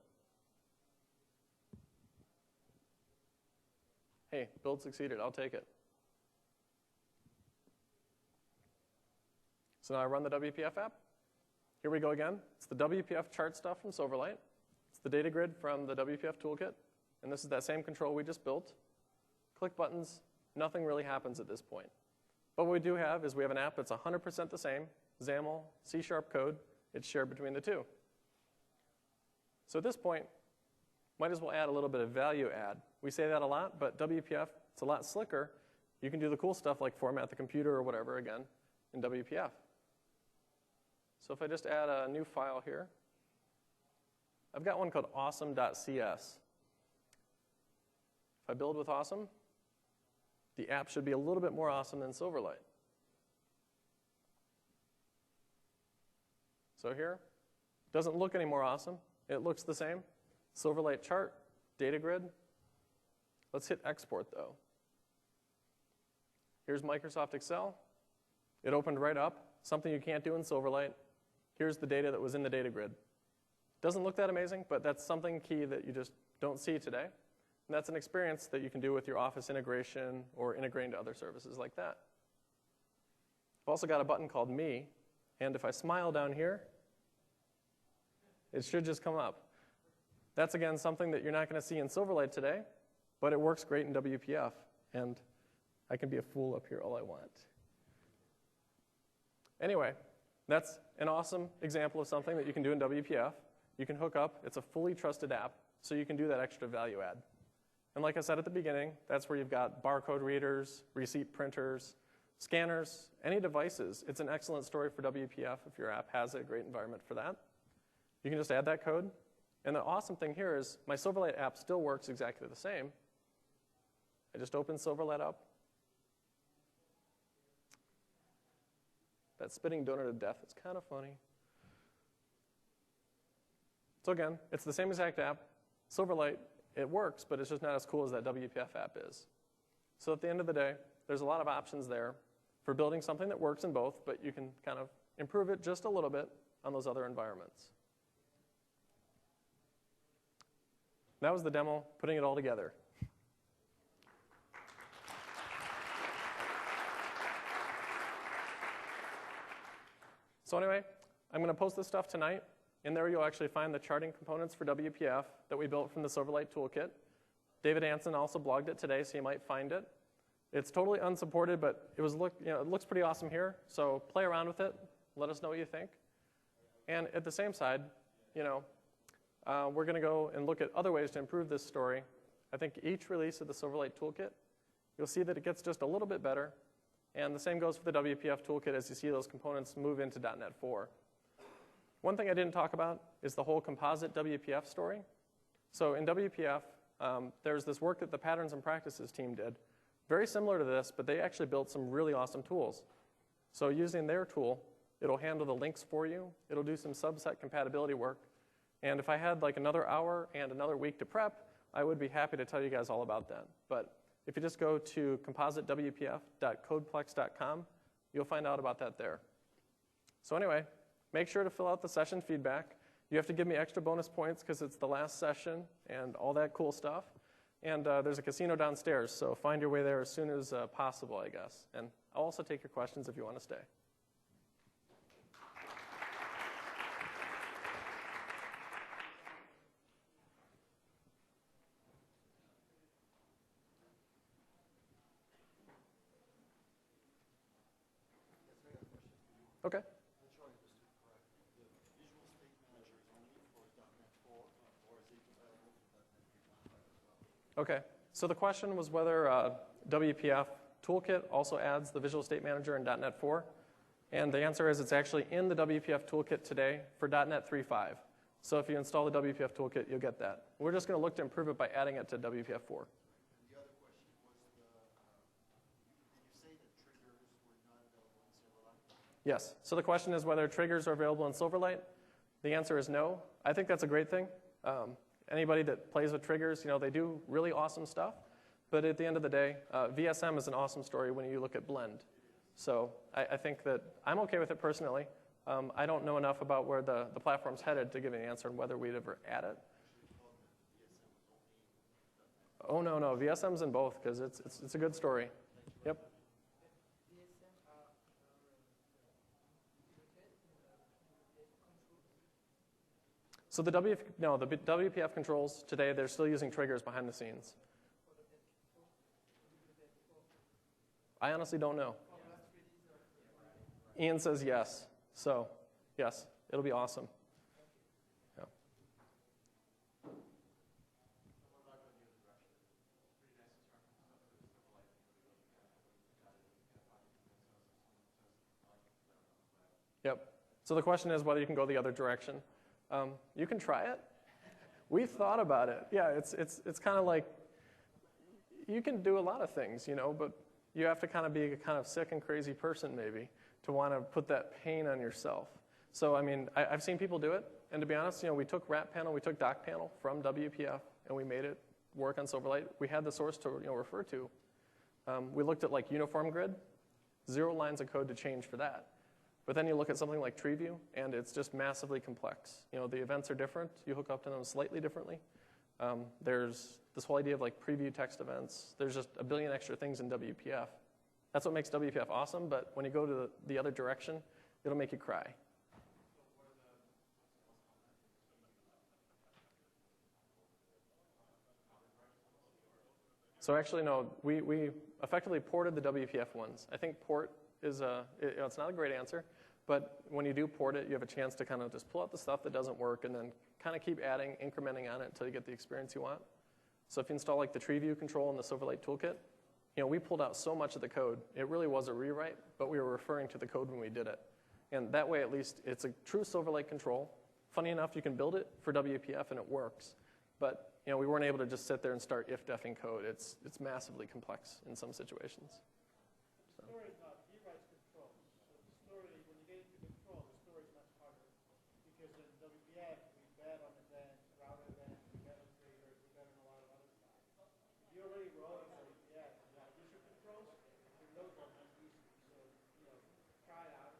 Hey, build succeeded, I'll take it. So now I run the WPF app. Here we go again. It's the WPF chart stuff from Silverlight. It's the data grid from the WPF toolkit. And this is that same control we just built. Click buttons, nothing really happens at this point. But what we do have is we have an app that's 100% the same, XAML, C# code. It's shared between the two. So at this point, might as well add a little bit of value add. We say that a lot, but WPF, it's a lot slicker. You can do the cool stuff like format the computer or whatever, again, in WPF. So if I just add a new file here, I've got one called awesome.cs. If I build with awesome, the app should be a little bit more awesome than Silverlight. So here, doesn't look any more awesome. It looks the same. Silverlight chart, data grid. Let's hit export though. Here's Microsoft Excel. It opened right up, something you can't do in Silverlight. Here's the data that was in the data grid. Doesn't look that amazing, but that's something key that you just don't see today. And that's an experience that you can do with your Office integration or integrating to other services like that. I've also got a button called Me, and if I smile down here, it should just come up. That's, again, something that you're not going to see in Silverlight today, but it works great in WPF, and I can be a fool up here all I want. Anyway, that's an awesome example of something that you can do in WPF. You can hook up. It's a fully trusted app, so you can do that extra value add. And like I said at the beginning, that's where you've got barcode readers, receipt printers, scanners, any devices. It's an excellent story for WPF if your app has a great environment for that. You can just add that code. And the awesome thing here is my Silverlight app still works exactly the same. I just open Silverlight up. That spitting donut to death is kind of funny. So again, it's the same exact app. Silverlight, it works, but it's just not as cool as that WPF app is. So at the end of the day, there's a lot of options there for building something that works in both, but you can kind of improve it just a little bit on those other environments. That was the demo, putting it all together. So anyway, I'm going to post this stuff tonight. In there, you'll actually find the charting components for WPF that we built from the Silverlight toolkit. David Anson also blogged it today, so you might find it. It's totally unsupported, but it looks pretty awesome here. So play around with it. Let us know what you think. And at the same side, we're going to go and look at other ways to improve this story. I think each release of the Silverlight toolkit, you'll see that it gets just a little bit better. And the same goes for the WPF toolkit as you see those components move into .NET 4. One thing I didn't talk about is the whole composite WPF story. So in WPF, there's this work that the Patterns and Practices team did. Very similar to this, but they actually built some really awesome tools. So using their tool, it'll handle the links for you. It'll do some subset compatibility work. And if I had like another hour and another week to prep, I would be happy to tell you guys all about that. But if you just go to compositewpf.codeplex.com, You'll find out about that there. So anyway, make sure to fill out the session feedback. You have to give me extra bonus points because it's the last session and all that cool stuff. And there's a casino downstairs, so find your way there as soon as possible, I guess. And I'll also take your questions if you want to stay. Okay. Okay, so the question was whether WPF Toolkit also adds the Visual State Manager in .NET 4. And the answer is it's actually in the WPF Toolkit today for .NET 3.5. So if you install the WPF Toolkit, you'll get that. We're just going to look to improve it by adding it to WPF 4. And the other question was, did you say that triggers were not available in Silverlight? Yes, so the question is whether triggers are available in Silverlight. The answer is no. I think that's a great thing. Anybody that plays with triggers, they do really awesome stuff. But at the end of the day, VSM is an awesome story when you look at Blend. So I think that I'm okay with it personally. I don't know enough about where the platform's headed to give an answer on whether we'd ever add it. Oh, no, VSM's in both because it's a good story. Yep. So the WPF controls today, they're still using triggers behind the scenes. I honestly don't know. Ian says yes. So, yes, it'll be awesome. Yeah. Yep. So the question is whether you can go the other direction. You can try it. We've thought about it. Yeah, it's kind of like you can do a lot of things, but you have to kind of be a kind of sick and crazy person maybe to want to put that pain on yourself. So I mean, I've seen people do it, and to be honest, we took wrap panel, we took doc panel from WPF, and we made it work on Silverlight. We had the source to refer to. We looked at like uniform grid, 0 lines of code to change for that. But then you look at something like TreeView, and it's just massively complex. The events are different. You hook up to them slightly differently. There's this whole idea of like preview text events. There's just a billion extra things in WPF. That's what makes WPF awesome, but when you go to the other direction, it'll make you cry. So actually, no, we effectively ported the WPF ones. I think port is it's not a great answer, but when you do port it, you have a chance to kind of just pull out the stuff that doesn't work and then kind of keep adding, incrementing on it until you get the experience you want. So if you install like the TreeView control in the Silverlight toolkit, we pulled out so much of the code. It really was a rewrite, but we were referring to the code when we did it. And that way, at least, it's a true Silverlight control. Funny enough, you can build it for WPF and it works. But we weren't able to just sit there and start if-defing code. It's massively complex in some situations. The story is not rewrites control. So the story, when you get into control, the story is much harder. Because in WPF, we bet on events, router events, we bet on triggers, we bet on a lot of other stuff. If you already wrote in WPF, you have user controls, your load are much easier. So, try it out.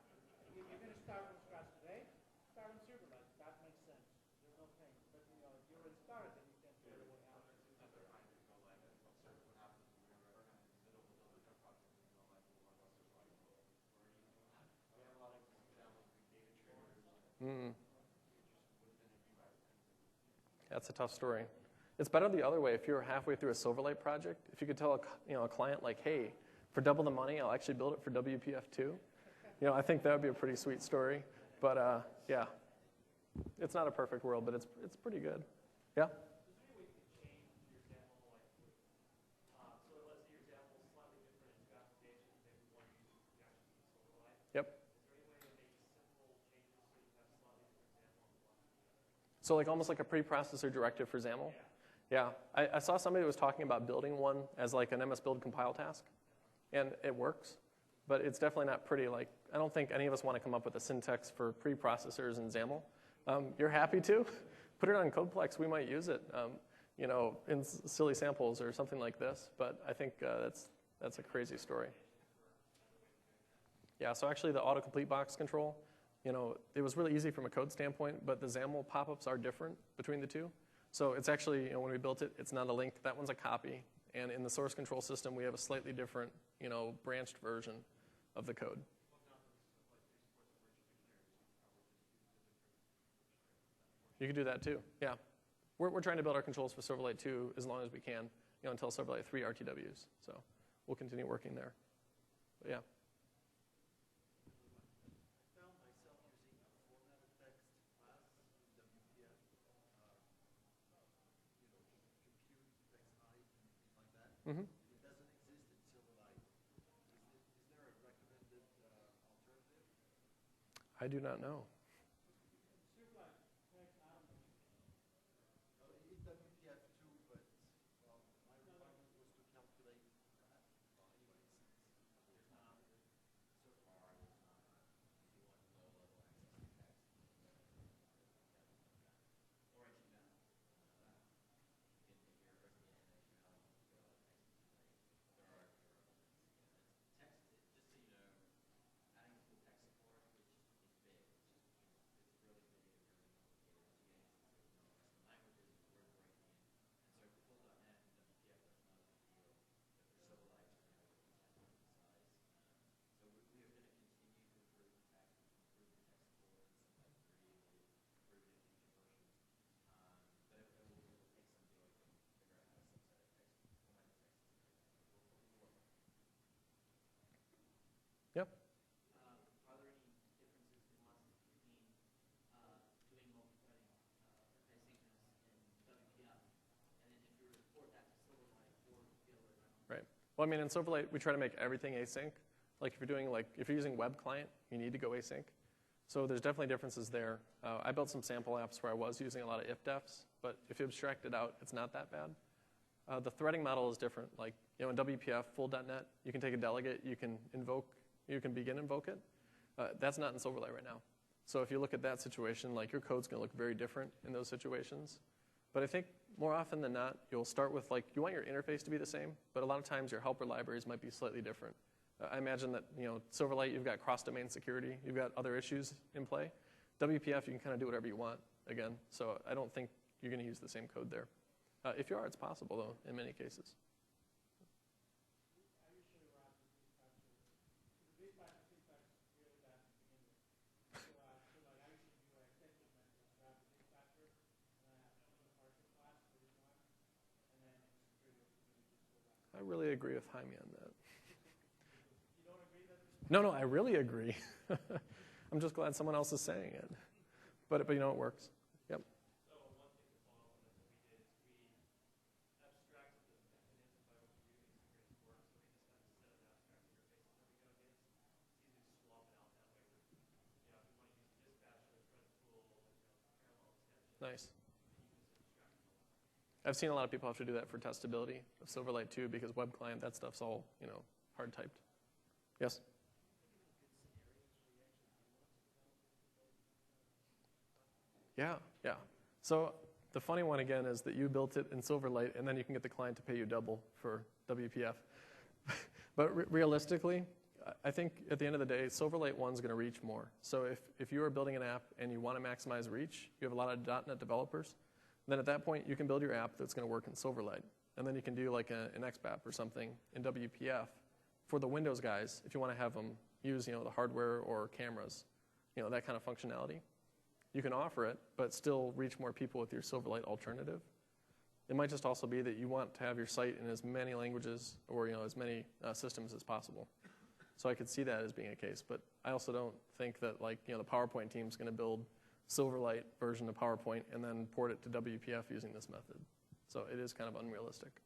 If you're going to start from scratch today, start on Silverlight. That makes sense. There's no pain. But, if you already started, then you can figure it out. That's a tough story. It's better the other way. If you're halfway through a Silverlight project, if you could tell a client like, hey, for double the money, I'll actually build it for WPF too. I think that would be a pretty sweet story. But yeah, it's not a perfect world, but it's pretty good. Yeah. Yep. So like almost like a preprocessor directive for XAML? Yeah. I saw somebody that was talking about building one as like an MS Build compile task, and it works, but it's definitely not pretty. Like, I don't think any of us want to come up with a syntax for preprocessors in XAML. You're happy to? Put it on Codeplex, we might use it, in silly samples or something like this, but I think that's a crazy story. Yeah, so actually the autocomplete box control, it was really easy from a code standpoint, but the XAML pop-ups are different between the two. So it's actually, when we built it, it's not a link. That one's a copy. And in the source control system, we have a slightly different, branched version of the code. You can do that too, yeah. We're trying to build our controls for Silverlight 2 as long as we can, until Silverlight 3 RTWs. So we'll continue working there. But yeah. I found myself using a formatted text class in WPF, compute text height and things like that. Mm-hmm. It doesn't exist in Silverlight. Is there a recommended alternative? I do not know. In WPF too, but well, my requirement was to calculate that. Well, anyway, Yep. Are there any differences, nuances between doing multi-threading asynchronous in WPF, and then if you were to port that to Silverlight or be able to run on? Right. Well, in Silverlight, we try to make everything async. Like if you're using web client, you need to go async. So there's definitely differences there. I built some sample apps where I was using a lot of if-defs, but if you abstract it out, it's not that bad. The threading model is different. Like, in WPF, full.NET, you can take a delegate, you can begin invoke it. That's not in Silverlight right now. So if you look at that situation, like your code's going to look very different in those situations. But I think more often than not, you'll start with you want your interface to be the same, but a lot of times your helper libraries might be slightly different. I imagine that Silverlight, you've got cross-domain security, you've got other issues in play. WPF, you can kind of do whatever you want again. So I don't think you're going to use the same code there. If you are, it's possible though in many cases. I really agree with Jaime on that. You don't agree that this? No, I really agree. I'm just glad someone else is saying it. But it works. Yep. So one thing to follow up on that we did is we abstracted the mechanism by which we do asynchronous work. So we just have a set of abstract interfaces that we go against. It's easy to swap it out that way. If we want to use dispatch or thread pool, parallel extension. Nice. I've seen a lot of people have to do that for testability of Silverlight 2 because web client, that stuff's all, hard typed. Yes? Yeah. So the funny one again is that you built it in Silverlight and then you can get the client to pay you double for WPF. But realistically, I think at the end of the day, Silverlight 1 is going to reach more. So if you are building an app and you want to maximize reach, you have a lot of .NET developers, then at that point, you can build your app that's going to work in Silverlight. And then you can do like an XBAP or something in WPF for the Windows guys if you want to have them use the hardware or cameras, that kind of functionality. You can offer it, but still reach more people with your Silverlight alternative. It might just also be that you want to have your site in as many languages or as many systems as possible. So I could see that as being a case, but I also don't think that the PowerPoint team is going to build Silverlight version of PowerPoint and then port it to WPF using this method. So it is kind of unrealistic.